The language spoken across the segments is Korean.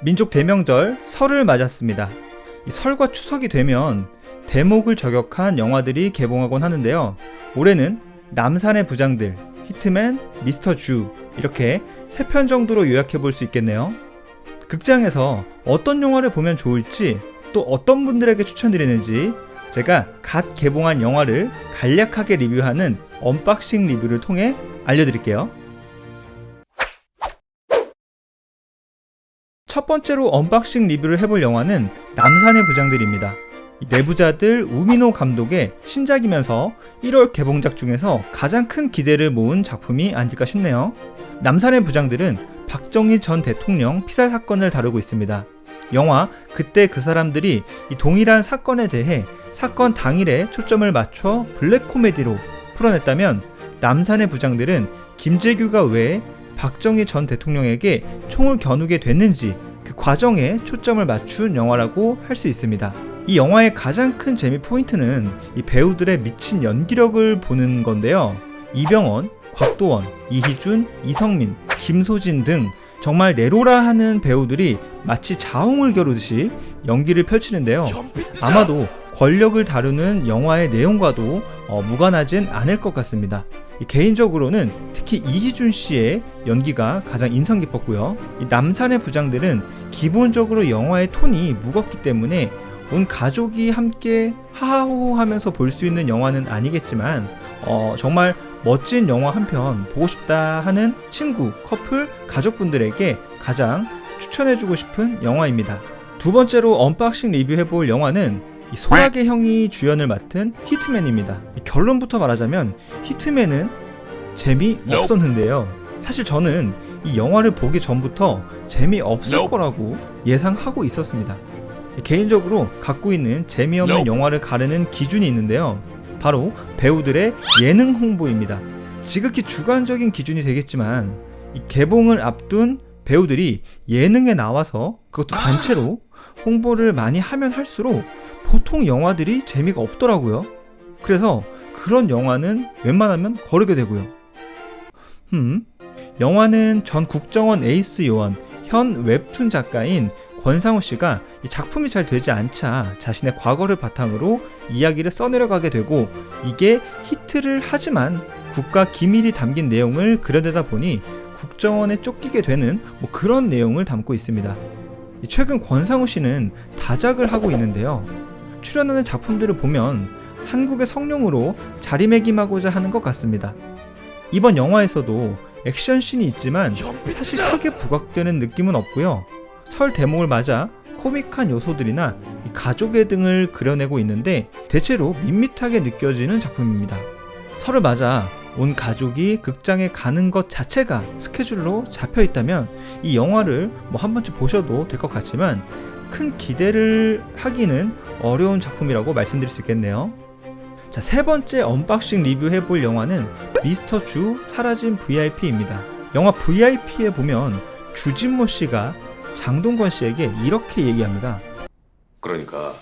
민족 대명절 설을 맞았습니다. 이 설과 추석이 되면 대목을 저격한 영화들이 개봉하곤 하는데요. 올해는 남산의 부장들, 히트맨, 미스터 주 이렇게 3편 정도로 요약해 볼 수 있겠네요. 극장에서 어떤 영화를 보면 좋을지, 또 어떤 분들에게 추천드리는지 제가 갓 개봉한 영화를 간략하게 리뷰하는 언박싱 리뷰를 통해 알려드릴게요. 첫 번째로 언박싱 리뷰를 해볼 영화는 남산의 부장들입니다. 내부자들 우민호 감독의 신작이면서 1월 개봉작 중에서 가장 큰 기대를 모은 작품이 아닐까 싶네요. 남산의 부장들은 박정희 전 대통령 피살 사건을 다루고 있습니다. 영화 그때 그 사람들이 이 동일한 사건에 대해 사건 당일에 초점을 맞춰 블랙 코미디로 풀어냈다면, 남산의 부장들은 김재규가 왜 박정희 전 대통령에게 총을 겨누게 됐는지 그 과정에 초점을 맞춘 영화라고 할 수 있습니다. 이 영화의 가장 큰 재미 포인트는 이 배우들의 미친 연기력을 보는 건데요. 이병헌, 곽도원, 이희준, 이성민, 김소진 등 정말 내로라 하는 배우들이 마치 자웅을 겨루듯이 연기를 펼치는데요. 아마도 권력을 다루는 영화의 내용과도 무관하진 않을 것 같습니다. 개인적으로는 특히 이희준 씨의 연기가 가장 인상 깊었고요. 이 남산의 부장들은 기본적으로 영화의 톤이 무겁기 때문에 온 가족이 함께 하하호호 하면서 볼 수 있는 영화는 아니겠지만 정말 멋진 영화 한 편 보고 싶다 하는 친구, 커플, 가족분들에게 가장 추천해주고 싶은 영화입니다. 두 번째로 언박싱 리뷰해볼 영화는 이 소라게 형이 주연을 맡은 히트맨입니다. 결론부터 말하자면 히트맨은 재미없었는데요. 사실 저는 이 영화를 보기 전부터 재미없을 거라고 예상하고 있었습니다. 개인적으로 갖고 있는 재미없는 영화를 가르는 기준이 있는데요. 바로 배우들의 예능 홍보입니다. 지극히 주관적인 기준이 되겠지만 이 개봉을 앞둔 배우들이 예능에 나와서 그것도 단체로 홍보를 많이 하면 할수록 보통 영화들이 재미가 없더라고요. 그래서 그런 영화는 웬만하면 거르게 되고요. 영화는 전 국정원 에이스 요원, 현 웹툰 작가인 권상우 씨가 이 작품이 잘 되지 않자 자신의 과거를 바탕으로 이야기를 써내려가게 되고, 이게 히트를 하지만 국가 기밀이 담긴 내용을 그려내다 보니 국정원에 쫓기게 되는 그런 내용을 담고 있습니다. 최근 권상우 씨는 다작을 하고 있는데요. 출연하는 작품들을 보면 한국의 성룡으로 자리매김하고자 하는 것 같습니다. 이번 영화에서도 액션씬이 있지만 사실 크게 부각되는 느낌은 없고요. 설 대목을 맞아 코믹한 요소들이나 가족의 등을 그려내고 있는데 대체로 밋밋하게 느껴지는 작품입니다. 설을 맞아 온 가족이 극장에 가는 것 자체가 스케줄로 잡혀 있다면 이 영화를 한 번쯤 보셔도 될 것 같지만 큰 기대를 하기는 어려운 작품이라고 말씀드릴 수 있겠네요. 자, 세 번째 언박싱 리뷰해볼 영화는 미스터 주 사라진 VIP입니다. 영화 VIP에 보면 주진모 씨가 장동건 씨에게 이렇게 얘기합니다. 그러니까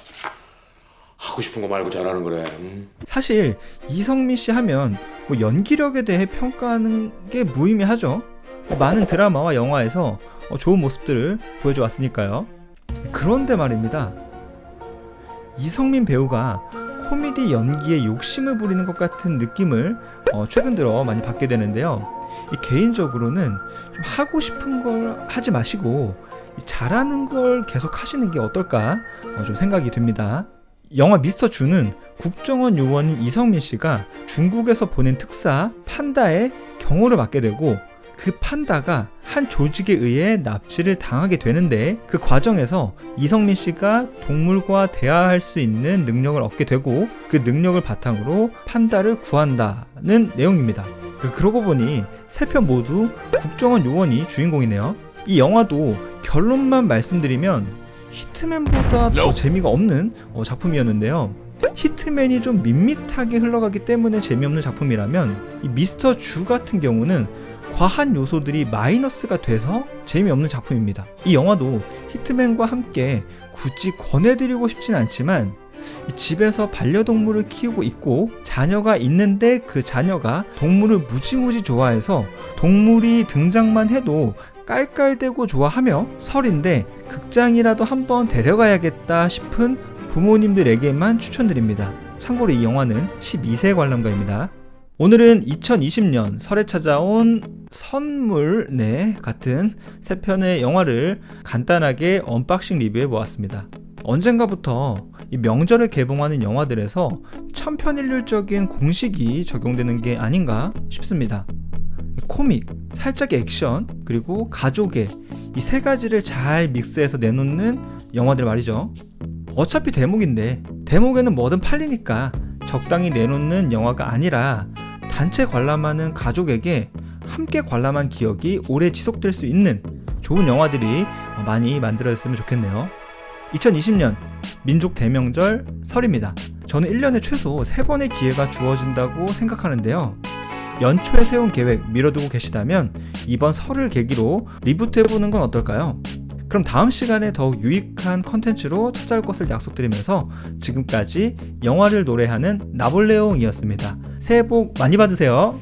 하고 싶은 거 말고 잘하는 거래. 사실 이성민 씨 하면 연기력에 대해 평가하는 게 무의미하죠. 많은 드라마와 영화에서 좋은 모습들을 보여줘 왔으니까요. 그런데 말입니다, 이성민 배우가 코미디 연기에 욕심을 부리는 것 같은 느낌을 최근 들어 많이 받게 되는데요. 개인적으로는 좀 하고 싶은 걸 하지 마시고 잘하는 걸 계속 하시는 게 어떨까 좀 생각이 됩니다. 영화 미스터 주는 국정원 요원인 이성민 씨가 중국에서 보낸 특사 판다의 경호를 맡게 되고, 그 판다가 한 조직에 의해 납치를 당하게 되는데 그 과정에서 이성민 씨가 동물과 대화할 수 있는 능력을 얻게 되고 그 능력을 바탕으로 판다를 구한다는 내용입니다. 그러고 보니 3편 모두 국정원 요원이 주인공이네요. 이 영화도 결론만 말씀드리면 히트맨보다 더 재미가 없는 작품이었는데요. 히트맨이 좀 밋밋하게 흘러가기 때문에 재미없는 작품이라면 이 미스터 주 같은 경우는 과한 요소들이 마이너스가 돼서 재미없는 작품입니다. 이 영화도 히트맨과 함께 굳이 권해드리고 싶진 않지만 집에서 반려동물을 키우고 있고 자녀가 있는데 그 자녀가 동물을 무지무지 좋아해서 동물이 등장만 해도 깔깔대고 좋아하며 설인데 극장이라도 한번 데려가야겠다 싶은 부모님들에게만 추천드립니다. 참고로 이 영화는 12세 관람가입니다. 오늘은 2020년 설에 찾아온 선물 같은 세 편의 영화를 간단하게 언박싱 리뷰해 보았습니다. 언젠가부터 이 명절에 개봉하는 영화들에서 천편일률적인 공식이 적용되는 게 아닌가 싶습니다. 코믹, 살짝 액션, 그리고 가족의 이 세 가지를 잘 믹스해서 내놓는 영화들 말이죠. 어차피 대목인데 대목에는 뭐든 팔리니까 적당히 내놓는 영화가 아니라 단체 관람하는 가족에게 함께 관람한 기억이 오래 지속될 수 있는 좋은 영화들이 많이 만들어졌으면 좋겠네요. 2020년 민족 대명절 설입니다. 저는 1년에 최소 3번의 기회가 주어진다고 생각하는데요. 연초에 세운 계획 미뤄두고 계시다면 이번 설을 계기로 리부트해보는 건 어떨까요? 그럼 다음 시간에 더욱 유익한 컨텐츠로 찾아올 것을 약속드리면서 지금까지 영화를 노래하는 나폴레옹이었습니다. 새해 복 많이 받으세요.